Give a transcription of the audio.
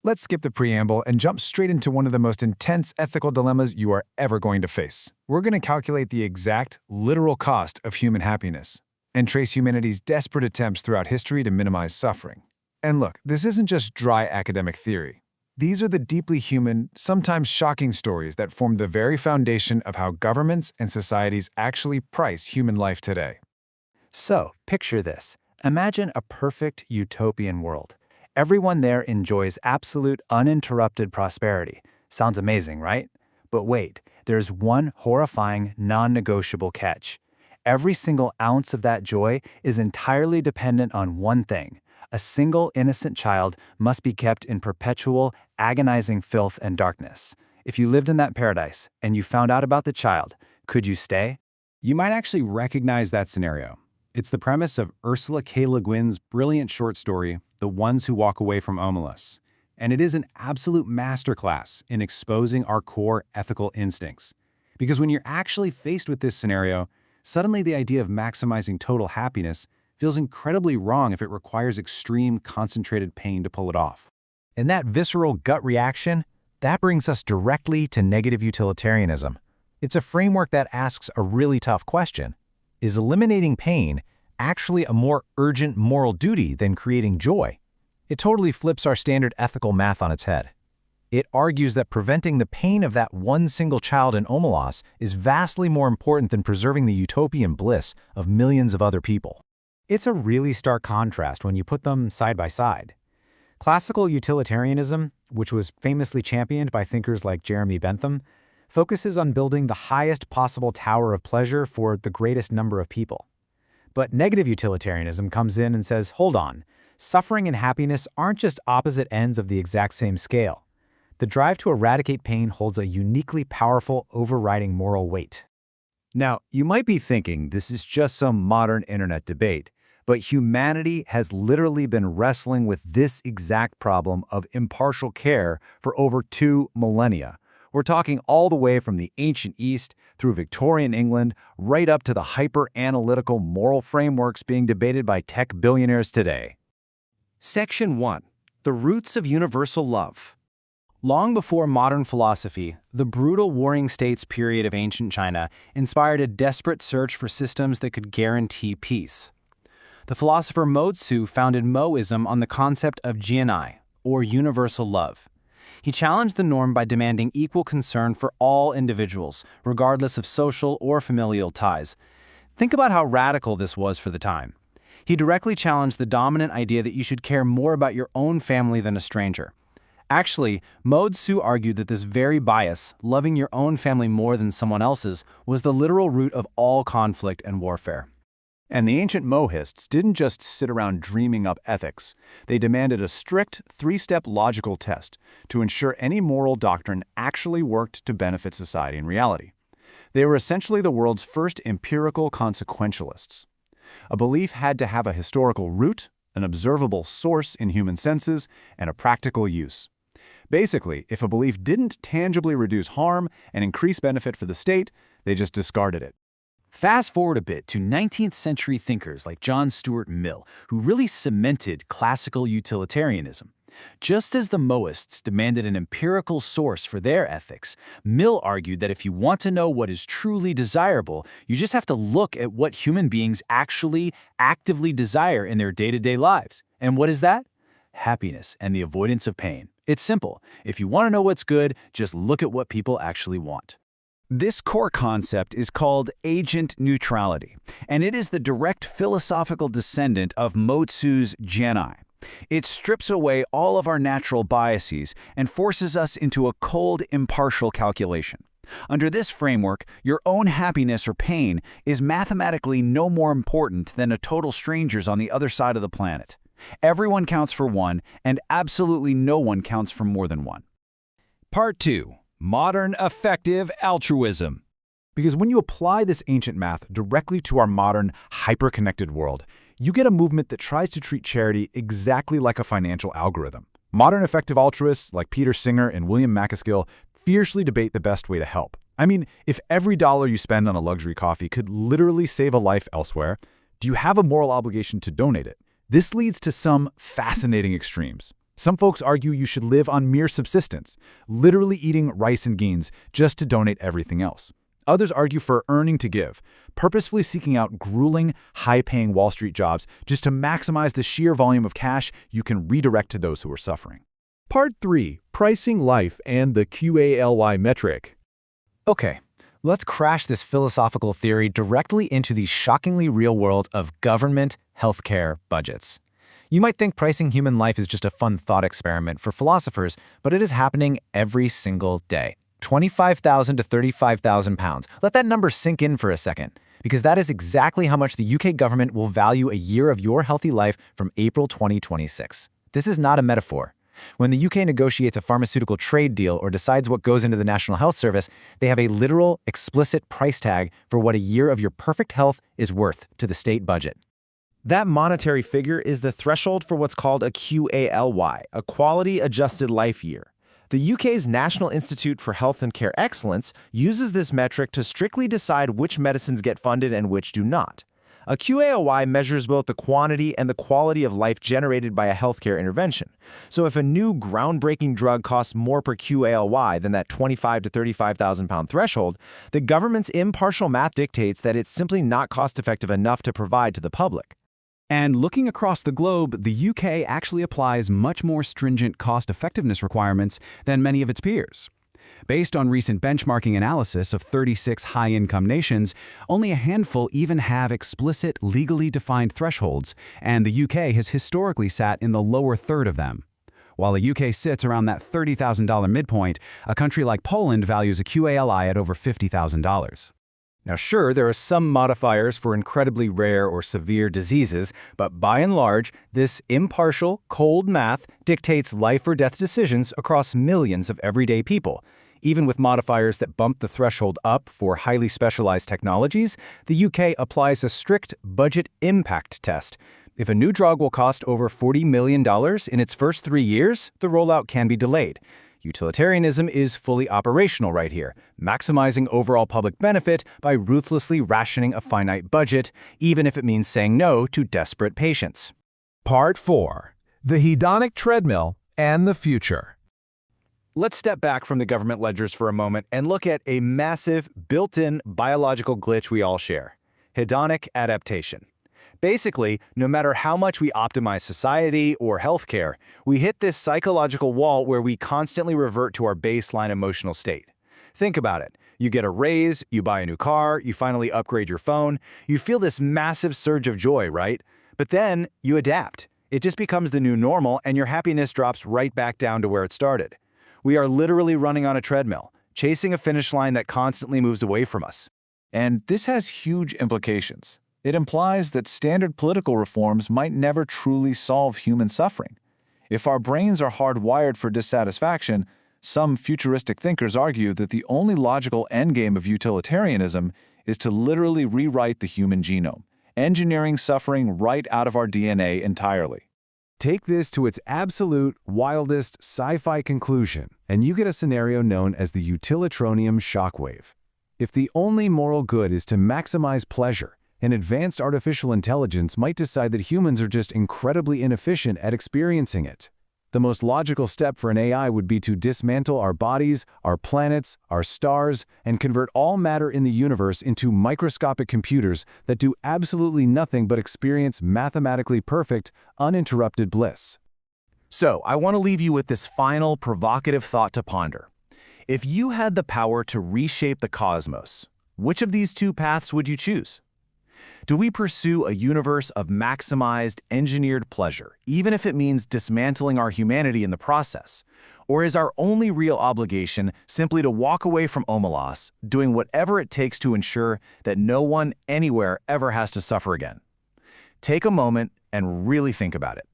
let's skip the preamble and jump straight into one of the most intense ethical dilemmas you are ever going to face. We're going to calculate the exact, literal cost of human happiness and trace humanity's desperate attempts throughout history to minimize suffering. And look, this isn't just dry academic theory. These are the deeply human, sometimes shocking stories that form the very foundation of how governments and societies actually price human life today. So, picture this. Imagine a perfect utopian world. Everyone there enjoys absolute uninterrupted prosperity. Sounds amazing, right? But wait, there's one horrifying, non-negotiable catch. Every single ounce of that joy is entirely dependent on one thing. A single innocent child must be kept in perpetual, agonizing filth and darkness. If you lived in that paradise and you found out about the child, could you stay? You might actually recognize that scenario. It's the premise of Ursula K. Le Guin's brilliant short story, The Ones Who Walk Away from Omelas. And it is an absolute masterclass in exposing our core ethical instincts. Because when you're actually faced with this scenario, suddenly the idea of maximizing total happiness feels incredibly wrong if it requires extreme, concentrated pain to pull it off. And that visceral gut reaction, that brings us directly to negative utilitarianism. It's a framework that asks a really tough question. Is eliminating pain actually a more urgent moral duty than creating joy? It totally flips our standard ethical math on its head. It argues that preventing the pain of that one single child in Omelas is vastly more important than preserving the utopian bliss of millions of other people. It's a really stark contrast when you put them side by side. Classical utilitarianism, which was famously championed by thinkers like Jeremy Bentham, focuses on building the highest possible tower of pleasure for the greatest number of people. But negative utilitarianism comes in and says, hold on, suffering and happiness aren't just opposite ends of the exact same scale. The drive to eradicate pain holds a uniquely powerful, overriding moral weight. Now, you might be thinking this is just some modern internet debate, but humanity has literally been wrestling with this exact problem of impartial care for over 2 millennia. We're talking all the way from the ancient East through Victorian England, right up to the hyper-analytical moral frameworks being debated by tech billionaires today. Section 1. The Roots of Universal Love. Long before modern philosophy, the brutal warring states period of ancient China inspired a desperate search for systems that could guarantee peace. The philosopher Mo Tzu founded Moism on the concept of jian'ai, or universal love. He challenged the norm by demanding equal concern for all individuals, regardless of social or familial ties. Think about how radical this was for the time. He directly challenged the dominant idea that you should care more about your own family than a stranger. Actually, Mo Tzu argued that this very bias, loving your own family more than someone else's, was the literal root of all conflict and warfare. And the ancient Mohists didn't just sit around dreaming up ethics. They demanded a strict 3-step logical test to ensure any moral doctrine actually worked to benefit society in reality. They were essentially the world's first empirical consequentialists. A belief had to have a historical root, an observable source in human senses, and a practical use. Basically, if a belief didn't tangibly reduce harm and increase benefit for the state, they just discarded it. Fast forward a bit to 19th century thinkers like John Stuart Mill, who really cemented classical utilitarianism. Just as the Mohists demanded an empirical source for their ethics, Mill argued that if you want to know what is truly desirable, you just have to look at what human beings actually actively desire in their day-to-day lives. And what is that? Happiness and the avoidance of pain. It's simple. If you want to know what's good, just look at what people actually want. This core concept is called agent neutrality, and it is the direct philosophical descendant of Mo Tzu's jian'ai. It strips away all of our natural biases and forces us into a cold, impartial calculation. Under this framework, your own happiness or pain is mathematically no more important than a total stranger's on the other side of the planet. Everyone counts for one, and absolutely no one counts for more than one. Part 2. Modern effective altruism. Because when you apply this ancient math directly to our modern, hyper-connected world, you get a movement that tries to treat charity exactly like a financial algorithm. Modern effective altruists like Peter Singer and William MacAskill fiercely debate the best way to help. I mean, if every dollar you spend on a luxury coffee could literally save a life elsewhere, do you have a moral obligation to donate it? This leads to some fascinating extremes. Some folks argue you should live on mere subsistence, literally eating rice and beans just to donate everything else. Others argue for earning to give, purposefully seeking out grueling, high-paying Wall Street jobs just to maximize the sheer volume of cash you can redirect to those who are suffering. Part 3. Pricing Life and the QALY Metric. Okay, let's crash this philosophical theory directly into the shockingly real world of government healthcare budgets. You might think pricing human life is just a fun thought experiment for philosophers, but it is happening every single day. 25,000 to 35,000 pounds. Let that number sink in for a second, because that is exactly how much the UK government will value a year of your healthy life from April 2026. This is not a metaphor. When the UK negotiates a pharmaceutical trade deal or decides what goes into the National Health Service, they have a literal, explicit price tag for what a year of your perfect health is worth to the state budget. That monetary figure is the threshold for what's called a QALY, a Quality Adjusted Life Year. The UK's National Institute for Health and Care Excellence uses this metric to strictly decide which medicines get funded and which do not. A QALY measures both the quantity and the quality of life generated by a healthcare intervention. So if a new groundbreaking drug costs more per QALY than that 25 to 35,000 pound threshold, the government's impartial math dictates that it's simply not cost-effective enough to provide to the public. And looking across the globe, the UK actually applies much more stringent cost-effectiveness requirements than many of its peers. Based on recent benchmarking analysis of 36 high-income nations, only a handful even have explicit, legally defined thresholds, and the UK has historically sat in the lower third of them. While the UK sits around that $30,000 midpoint, a country like Poland values a QALY at over $50,000. Now sure, there are some modifiers for incredibly rare or severe diseases, but by and large, this impartial, cold math dictates life or death decisions across millions of everyday people. Even with modifiers that bump the threshold up for highly specialized technologies, the UK applies a strict budget impact test. If a new drug will cost over $40 million in its first 3 years, the rollout can be delayed. Utilitarianism is fully operational right here, maximizing overall public benefit by ruthlessly rationing a finite budget, even if it means saying no to desperate patients. Part 4. The Hedonic Treadmill and the Future. Let's step back from the government ledgers for a moment and look at a massive, built-in biological glitch we all share: hedonic adaptation. Basically, no matter how much we optimize society or healthcare, we hit this psychological wall where we constantly revert to our baseline emotional state. Think about it. You get a raise, you buy a new car, you finally upgrade your phone. You feel this massive surge of joy, right? But then you adapt. It just becomes the new normal, and your happiness drops right back down to where it started. We are literally running on a treadmill, chasing a finish line that constantly moves away from us. And this has huge implications. It implies that standard political reforms might never truly solve human suffering. If our brains are hardwired for dissatisfaction, some futuristic thinkers argue that the only logical endgame of utilitarianism is to literally rewrite the human genome, engineering suffering right out of our DNA entirely. Take this to its absolute, wildest sci-fi conclusion, and you get a scenario known as the Utilitarian shockwave. If the only moral good is to maximize pleasure, an advanced artificial intelligence might decide that humans are just incredibly inefficient at experiencing it. The most logical step for an AI would be to dismantle our bodies, our planets, our stars, and convert all matter in the universe into microscopic computers that do absolutely nothing but experience mathematically perfect, uninterrupted bliss. So, I want to leave you with this final provocative thought to ponder. If you had the power to reshape the cosmos, which of these two paths would you choose? Do we pursue a universe of maximized, engineered pleasure, even if it means dismantling our humanity in the process? Or is our only real obligation simply to walk away from Omelas, doing whatever it takes to ensure that no one, anywhere, ever has to suffer again? Take a moment and really think about it.